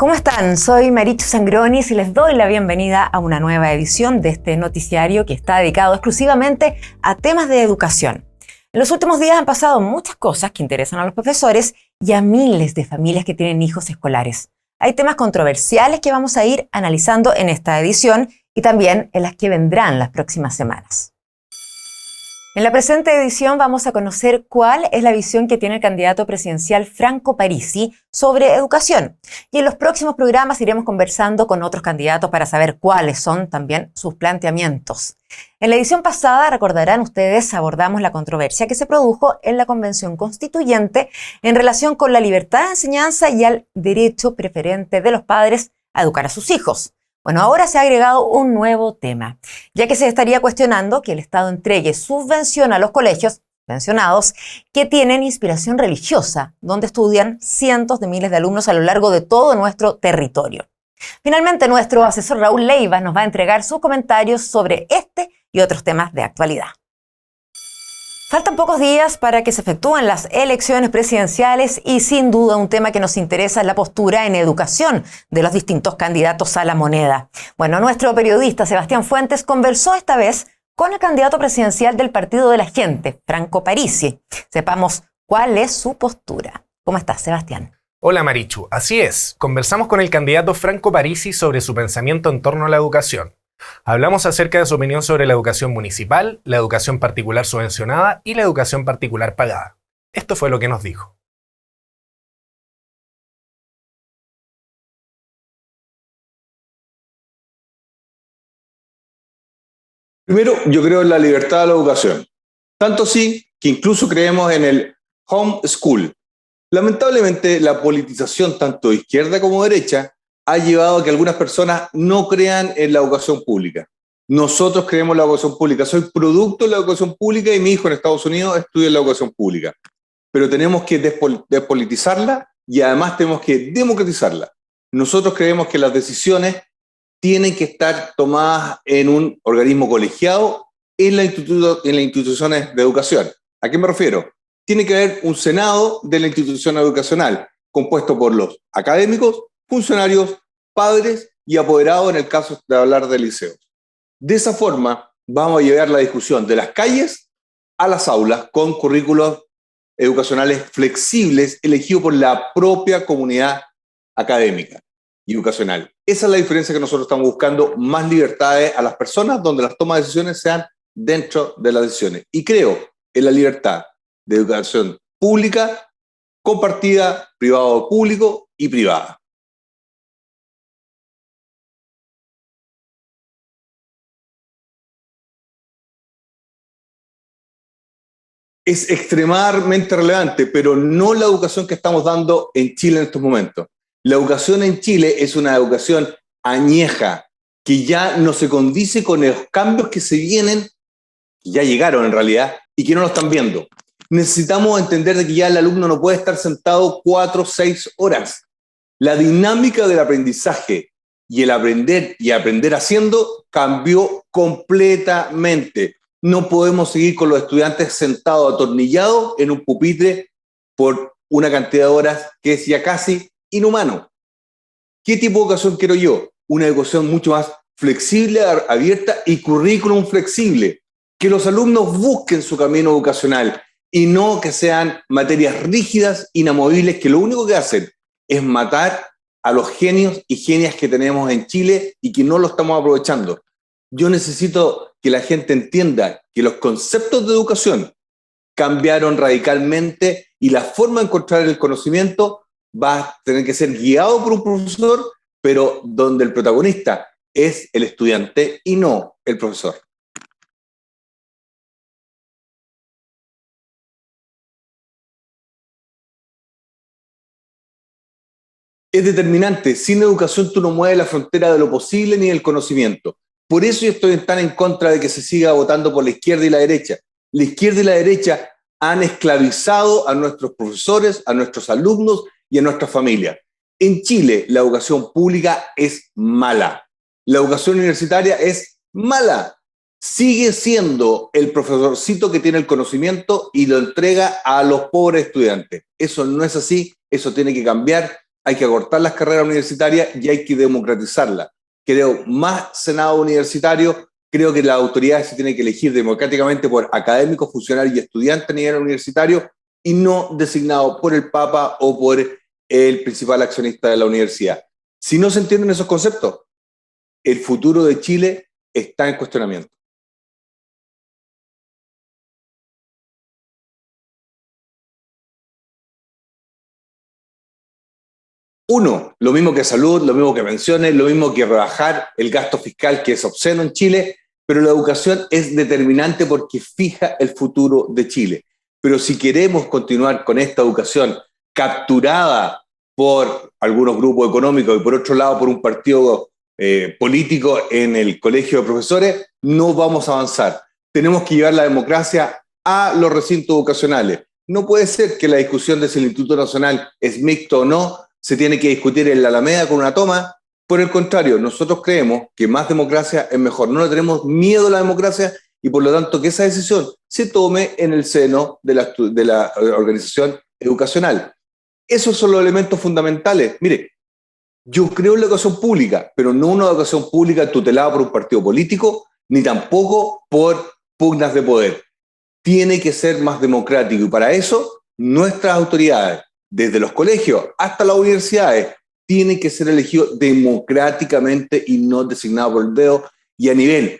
¿Cómo están? Soy Marichu Sangronis y les doy la bienvenida a una nueva edición de este noticiario que está dedicado exclusivamente a temas de educación. En los últimos días han pasado muchas cosas que interesan a los profesores y a miles de familias que tienen hijos escolares. Hay temas controversiales que vamos a ir analizando en esta edición y también en las que vendrán las próximas semanas. En la presente edición vamos a conocer cuál es la visión que tiene el candidato presidencial Franco Parisi sobre educación. Y en los próximos programas iremos conversando con otros candidatos para saber cuáles son también sus planteamientos. En la edición pasada, recordarán ustedes, abordamos la controversia que se produjo en la Convención Constituyente en relación con la libertad de enseñanza y al derecho preferente de los padres a educar a sus hijos. Bueno, ahora se ha agregado un nuevo tema, ya que se estaría cuestionando que el Estado entregue subvención a los colegios subvencionados que tienen inspiración religiosa, donde estudian cientos de miles de alumnos a lo largo de todo nuestro territorio. Finalmente, nuestro asesor Raúl Leiva nos va a entregar sus comentarios sobre este y otros temas de actualidad. Faltan pocos días para que se efectúen las elecciones presidenciales y sin duda un tema que nos interesa es la postura en educación de los distintos candidatos a la moneda. Bueno, nuestro periodista Sebastián Fuentes conversó esta vez con el candidato presidencial del Partido de la Gente, Franco Parisi. Sepamos cuál es su postura. ¿Cómo estás, Sebastián? Hola Marichu, así es. Conversamos con el candidato Franco Parisi sobre su pensamiento en torno a la educación. Hablamos acerca de su opinión sobre la educación municipal, la educación particular subvencionada y la educación particular pagada. Esto fue lo que nos dijo. Primero, yo creo en la libertad de la educación. Tanto sí que incluso creemos en el homeschool. Lamentablemente, la politización tanto de izquierda como derecha ha llevado a que algunas personas no crean en la educación pública. Nosotros creemos en la educación pública. Soy producto de la educación pública y mi hijo en Estados Unidos estudia en la educación pública. Pero tenemos que despolitizarla y además tenemos que democratizarla. Nosotros creemos que las decisiones tienen que estar tomadas en un organismo colegiado en las instituciones de educación. ¿A qué me refiero? Tiene que haber un senado de la institución educacional compuesto por los académicos, funcionarios, padres y apoderados en el caso de hablar de liceos. De esa forma vamos a llevar la discusión de las calles a las aulas con currículos educacionales flexibles elegidos por la propia comunidad académica y educacional. Esa es la diferencia que nosotros estamos buscando, más libertades a las personas donde las tomas de decisiones sean dentro de las decisiones. Y creo en la libertad de educación pública, compartida, privado público y privada. Es extremadamente relevante, pero no la educación que estamos dando en Chile en estos momentos. La educación en Chile es una educación añeja, que ya no se condice con los cambios que se vienen, que ya llegaron en realidad, y que no lo están viendo. Necesitamos entender de que ya el alumno no puede estar sentado 4 o 6 horas. La dinámica del aprendizaje y el aprender y aprender haciendo cambió completamente. No podemos seguir con los estudiantes sentados atornillados en un pupitre por una cantidad de horas que es ya casi inhumano. ¿Qué tipo de educación quiero yo? Una educación mucho más flexible, abierta y currículum flexible. Que los alumnos busquen su camino educacional y no que sean materias rígidas, inamovibles, que lo único que hacen es matar a los genios y genias que tenemos en Chile y que no lo estamos aprovechando. Yo necesito que la gente entienda que los conceptos de educación cambiaron radicalmente y la forma de encontrar el conocimiento va a tener que ser guiado por un profesor, pero donde el protagonista es el estudiante y no el profesor. Es determinante. Sin educación tú no mueves la frontera de lo posible ni del conocimiento. Por eso yo estoy tan en contra de que se siga votando por la izquierda y la derecha. La izquierda y la derecha han esclavizado a nuestros profesores, a nuestros alumnos y a nuestras familias. En Chile, la educación pública es mala. La educación universitaria es mala. Sigue siendo el profesorcito que tiene el conocimiento y lo entrega a los pobres estudiantes. Eso no es así, eso tiene que cambiar. hay que acortar las carreras universitarias y hay que democratizarlas. Creo más senado universitario, creo que las autoridades se tienen que elegir democráticamente por académicos, funcionarios y estudiantes a nivel universitario y no designados por el Papa o por el principal accionista de la universidad. Si no se entienden esos conceptos, el futuro de Chile está en cuestionamiento. Uno, lo mismo que salud, lo mismo que pensiones, lo mismo que rebajar el gasto fiscal que es obsceno en Chile, pero la educación es determinante porque fija el futuro de Chile. Pero si queremos continuar con esta educación capturada por algunos grupos económicos y por otro lado por un partido político en el colegio de profesores, no vamos a avanzar. Tenemos que llevar la democracia a los recintos educacionales. No puede ser que la discusión de si el Instituto Nacional es mixto o no se tiene que discutir en la Alameda con una toma. Por el contrario, nosotros creemos que más democracia es mejor. No le tenemos miedo a la democracia y por lo tanto que esa decisión se tome en el seno de la organización educacional. Esos son los elementos fundamentales. Mire, yo creo en la educación pública, pero no una educación pública tutelada por un partido político, ni tampoco por pugnas de poder. Tiene que ser más democrático y para eso nuestras autoridades, desde los colegios hasta las universidades, tienen que ser elegidos democráticamente y no designados por el dedo. Y a nivel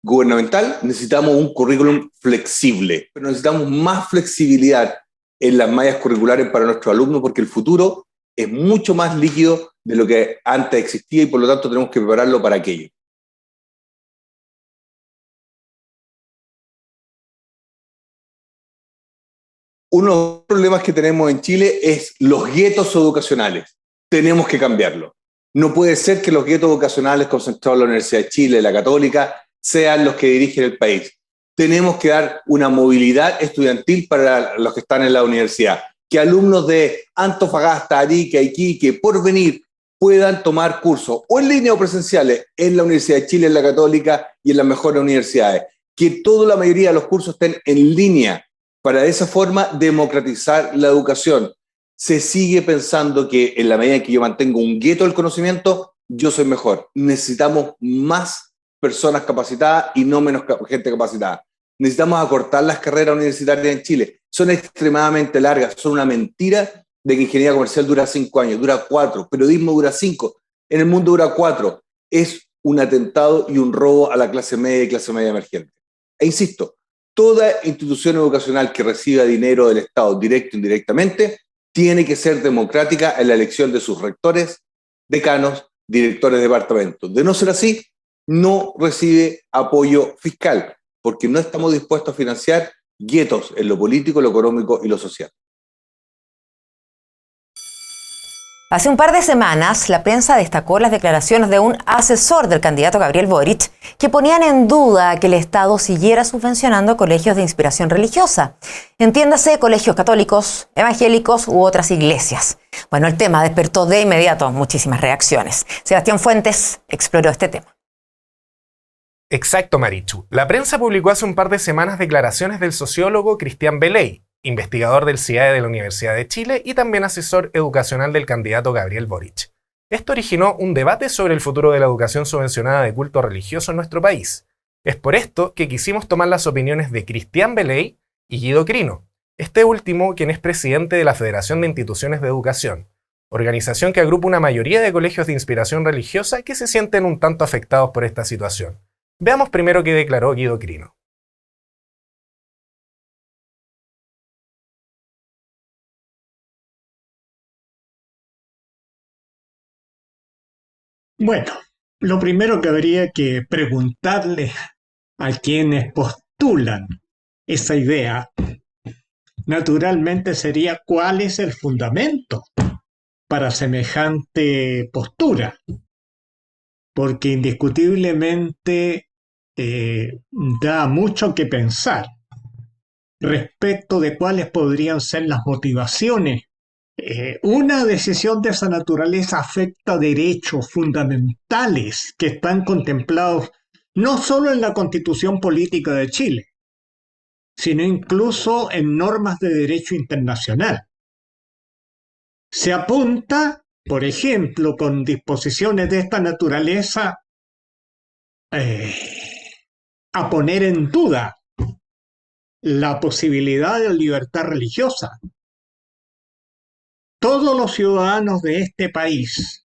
gubernamental necesitamos un currículum flexible, pero necesitamos más flexibilidad en las mallas curriculares para nuestros alumnos porque el futuro es mucho más líquido de lo que antes existía y por lo tanto tenemos que prepararlo para aquello. Uno de los problemas que tenemos en Chile es los guetos educacionales. Tenemos que cambiarlo. No puede ser que los guetos educacionales concentrados en la Universidad de Chile, la Católica, sean los que dirigen el país. Tenemos que dar una movilidad estudiantil para los que están en la universidad. Que alumnos de Antofagasta, Arica, Iquique, Porvenir, puedan tomar cursos o en línea o presenciales en la Universidad de Chile, en la Católica y en las mejores universidades. Que toda la mayoría de los cursos estén en línea para de esa forma democratizar la educación. Se sigue pensando que en la medida en que yo mantengo un gueto del conocimiento, yo soy mejor. Necesitamos más personas capacitadas y no menos gente capacitada. Necesitamos acortar las carreras universitarias en Chile. Son extremadamente largas, son una mentira de que ingeniería comercial dura 5 años, dura 4, periodismo dura 5, en el mundo dura 4. Es un atentado y un robo a la clase media y clase media emergente. E insisto, toda institución educacional que reciba dinero del Estado directo o indirectamente tiene que ser democrática en la elección de sus rectores, decanos, directores de departamentos. De no ser así, no recibe apoyo fiscal, porque no estamos dispuestos a financiar guetos en lo político, lo económico y lo social. Hace un par de semanas, la prensa destacó las declaraciones de un asesor del candidato Gabriel Boric que ponían en duda que el Estado siguiera subvencionando colegios de inspiración religiosa. Entiéndase, colegios católicos, evangélicos u otras iglesias. Bueno, el tema despertó de inmediato muchísimas reacciones. Sebastián Fuentes exploró este tema. Exacto, Marichu. La prensa publicó hace un par de semanas declaraciones del sociólogo Cristian Beley, investigador del CIAE de la Universidad de Chile y también asesor educacional del candidato Gabriel Boric. Esto originó un debate sobre el futuro de la educación subvencionada de culto religioso en nuestro país. Es por esto que quisimos tomar las opiniones de Cristian Beley y Guido Crino, este último quien es presidente de la Federación de Instituciones de Educación, organización que agrupa una mayoría de colegios de inspiración religiosa que se sienten un tanto afectados por esta situación. Veamos primero qué declaró Guido Crino. Bueno, lo primero que habría que preguntarle a quienes postulan esa idea, naturalmente sería cuál es el fundamento para semejante postura, porque indiscutiblemente da mucho que pensar respecto de cuáles podrían ser las motivaciones. Una decisión de esa naturaleza afecta derechos fundamentales que están contemplados no solo en la Constitución Política de Chile, sino incluso en normas de derecho internacional. Se apunta por ejemplo, con disposiciones de esta naturaleza, a poner en duda la posibilidad de libertad religiosa. Todos los ciudadanos de este país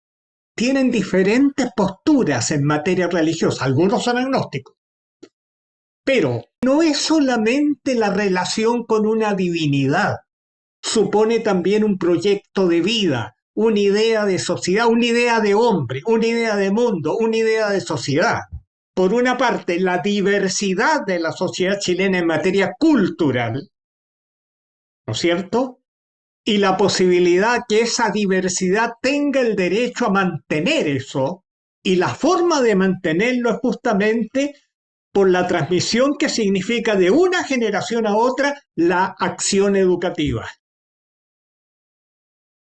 tienen diferentes posturas en materia religiosa, algunos son agnósticos, pero no es solamente la relación con una divinidad, supone también un proyecto de vida, una idea de sociedad, una idea de hombre, una idea de mundo, una idea de sociedad. Por una parte, la diversidad de la sociedad chilena en materia cultural, ¿no es cierto? Y la posibilidad que esa diversidad tenga el derecho a mantener eso, y la forma de mantenerlo es justamente por la transmisión que significa de una generación a otra la acción educativa.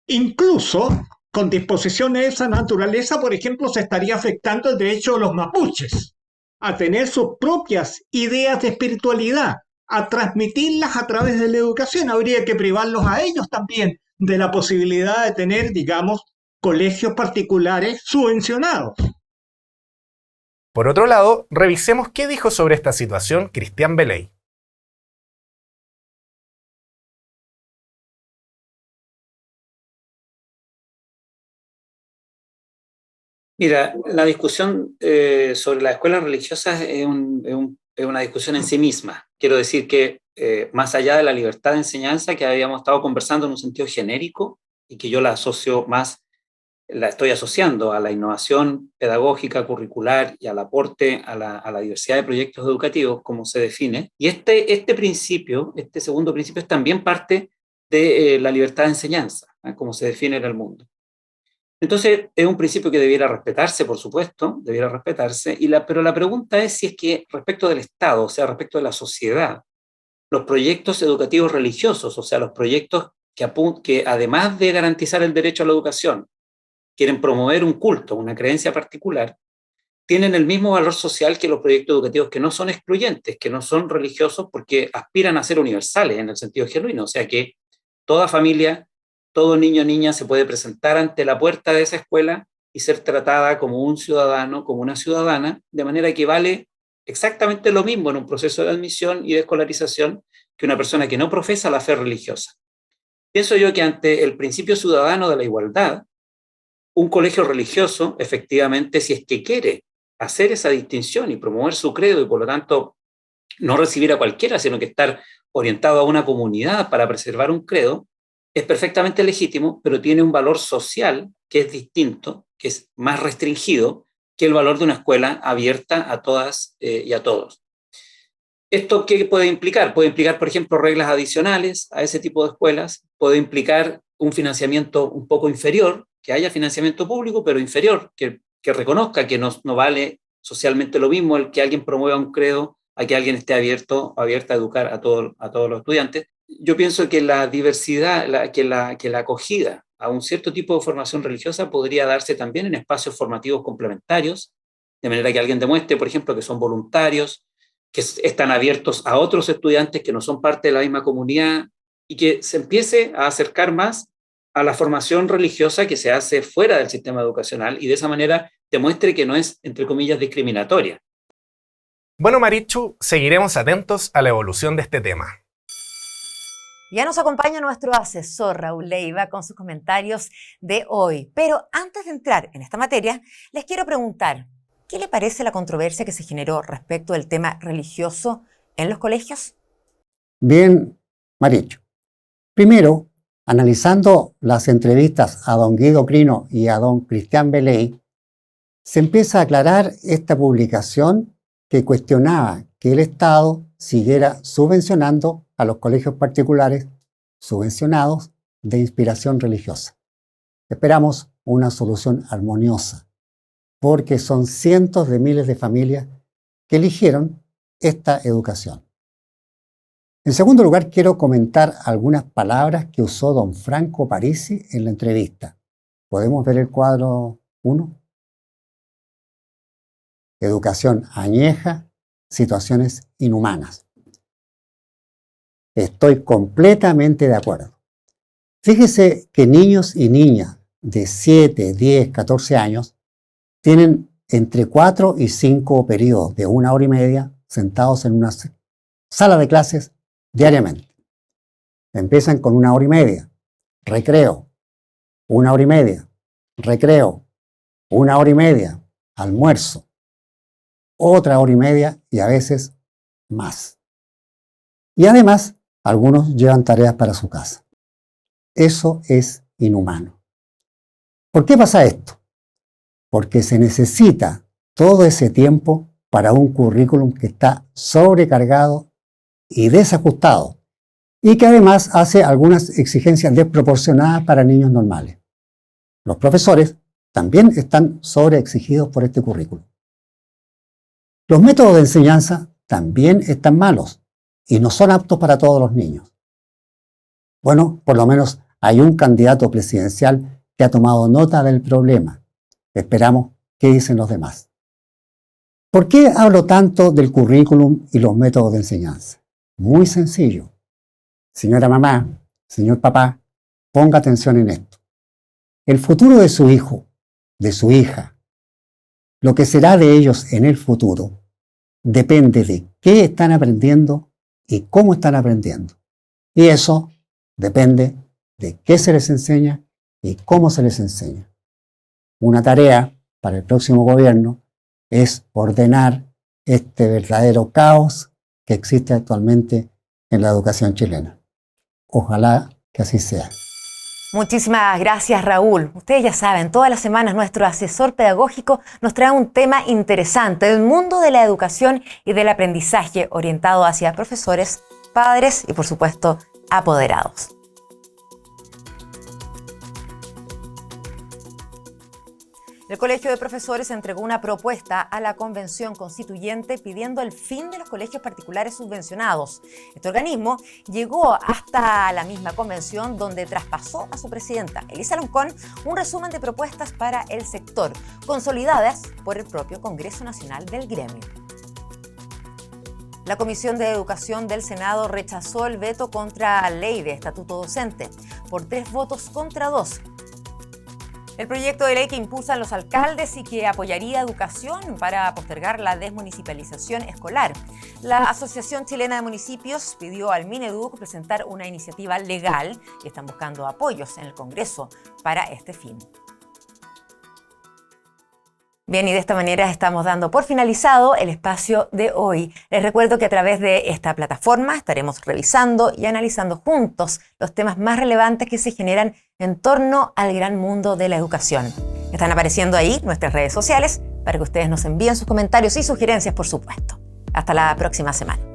Incluso con disposiciones de esa naturaleza, por ejemplo, se estaría afectando el derecho de los mapuches a tener sus propias ideas de espiritualidad, a transmitirlas a través de la educación. Habría que privarlos a ellos también de la posibilidad de tener, digamos, colegios particulares subvencionados. Por otro lado, revisemos qué dijo sobre esta situación Cristian Beley. Mira, la discusión sobre las escuelas religiosas es una discusión en sí misma. Quiero decir que más allá de la libertad de enseñanza que habíamos estado conversando en un sentido genérico y que yo la asocio más, la estoy asociando a la innovación pedagógica, curricular y al aporte a la diversidad de proyectos educativos, como se define. Y este principio, este segundo principio, es también parte de la libertad de enseñanza, como se define en el mundo. Entonces, es un principio que debiera respetarse, por supuesto, debiera respetarse, pero la pregunta es si es que respecto del Estado, o sea, respecto de la sociedad, los proyectos educativos religiosos, o sea, los proyectos que además de garantizar el derecho a la educación, quieren promover un culto, una creencia particular, tienen el mismo valor social que los proyectos educativos que no son excluyentes, que no son religiosos, porque aspiran a ser universales en el sentido genuino, o sea, que toda familia, todo niño o niña se puede presentar ante la puerta de esa escuela y ser tratada como un ciudadano, como una ciudadana, de manera que vale exactamente lo mismo en un proceso de admisión y de escolarización que una persona que no profesa la fe religiosa. Pienso yo que ante el principio ciudadano de la igualdad, un colegio religioso, efectivamente, si es que quiere hacer esa distinción y promover su credo y por lo tanto no recibir a cualquiera, sino que estar orientado a una comunidad para preservar un credo, es perfectamente legítimo, pero tiene un valor social que es distinto, que es más restringido que el valor de una escuela abierta a todas y a todos. ¿Esto qué puede implicar? Puede implicar, por ejemplo, reglas adicionales a ese tipo de escuelas, puede implicar un financiamiento un poco inferior, que haya financiamiento público, pero inferior, que reconozca que no vale socialmente lo mismo el que alguien promueva un credo a que alguien esté abierta a educar a todos los estudiantes. Yo pienso que la diversidad, que la acogida a un cierto tipo de formación religiosa podría darse también en espacios formativos complementarios, de manera que alguien demuestre, por ejemplo, que son voluntarios, que están abiertos a otros estudiantes que no son parte de la misma comunidad y que se empiece a acercar más a la formación religiosa que se hace fuera del sistema educacional y de esa manera demuestre que no es, entre comillas, discriminatoria. Bueno, Marichu, seguiremos atentos a la evolución de este tema. Ya nos acompaña nuestro asesor Raúl Leiva con sus comentarios de hoy. Pero antes de entrar en esta materia, les quiero preguntar, ¿qué le parece la controversia que se generó respecto del tema religioso en los colegios? Bien, Marichu. Primero, analizando las entrevistas a don Guido Crino y a don Cristian Beley, se empieza a aclarar esta publicación que cuestionaba que el Estado siguiera subvencionando a los colegios particulares subvencionados de inspiración religiosa. Esperamos una solución armoniosa, porque son cientos de miles de familias que eligieron esta educación. En segundo lugar, quiero comentar algunas palabras que usó don Franco Parisi en la entrevista. ¿Podemos ver el cuadro 1? Educación añeja, situaciones inhumanas. Estoy completamente de acuerdo. Fíjese que niños y niñas de 7, 10, 14 años tienen entre 4 y 5 periodos de 1 hora y media sentados en una sala de clases diariamente. Empiezan con 1 hora y media, recreo, 1 hora y media, recreo, 1 hora y media, almuerzo, otra hora y media y a veces más. Y además, algunos llevan tareas para su casa. Eso es inhumano. ¿Por qué pasa esto? Porque se necesita todo ese tiempo para un currículum que está sobrecargado y desajustado y que además hace algunas exigencias desproporcionadas para niños normales. Los profesores también están sobreexigidos por este currículum. Los métodos de enseñanza también están malos y no son aptos para todos los niños. Bueno, por lo menos hay un candidato presidencial que ha tomado nota del problema. Esperamos qué dicen los demás. ¿Por qué hablo tanto del currículum y los métodos de enseñanza? Muy sencillo. Señora mamá, señor papá, ponga atención en esto. El futuro de su hijo, de su hija, lo que será de ellos en el futuro, depende de qué están aprendiendo y cómo están aprendiendo. Y eso depende de qué se les enseña y cómo se les enseña. Una tarea para el próximo gobierno es ordenar este verdadero caos que existe actualmente en la educación chilena. Ojalá que así sea. Muchísimas gracias, Raúl. Ustedes ya saben, todas las semanas nuestro asesor pedagógico nos trae un tema interesante del mundo de la educación y del aprendizaje orientado hacia profesores, padres y, por supuesto, apoderados. El Colegio de Profesores entregó una propuesta a la Convención Constituyente pidiendo el fin de los colegios particulares subvencionados. Este organismo llegó hasta la misma convención donde traspasó a su presidenta, Elisa Loncón, un resumen de propuestas para el sector, consolidadas por el propio Congreso Nacional del gremio. La Comisión de Educación del Senado rechazó el veto contra la ley de estatuto docente por 3 votos contra 2. El proyecto de ley que impulsan los alcaldes y que apoyaría educación para postergar la desmunicipalización escolar. La Asociación Chilena de Municipios pidió al Mineduc presentar una iniciativa legal y están buscando apoyos en el Congreso para este fin. Bien, y de esta manera estamos dando por finalizado el espacio de hoy. Les recuerdo que a través de esta plataforma estaremos revisando y analizando juntos los temas más relevantes que se generan en torno al gran mundo de la educación. Están apareciendo ahí nuestras redes sociales para que ustedes nos envíen sus comentarios y sugerencias, por supuesto. Hasta la próxima semana.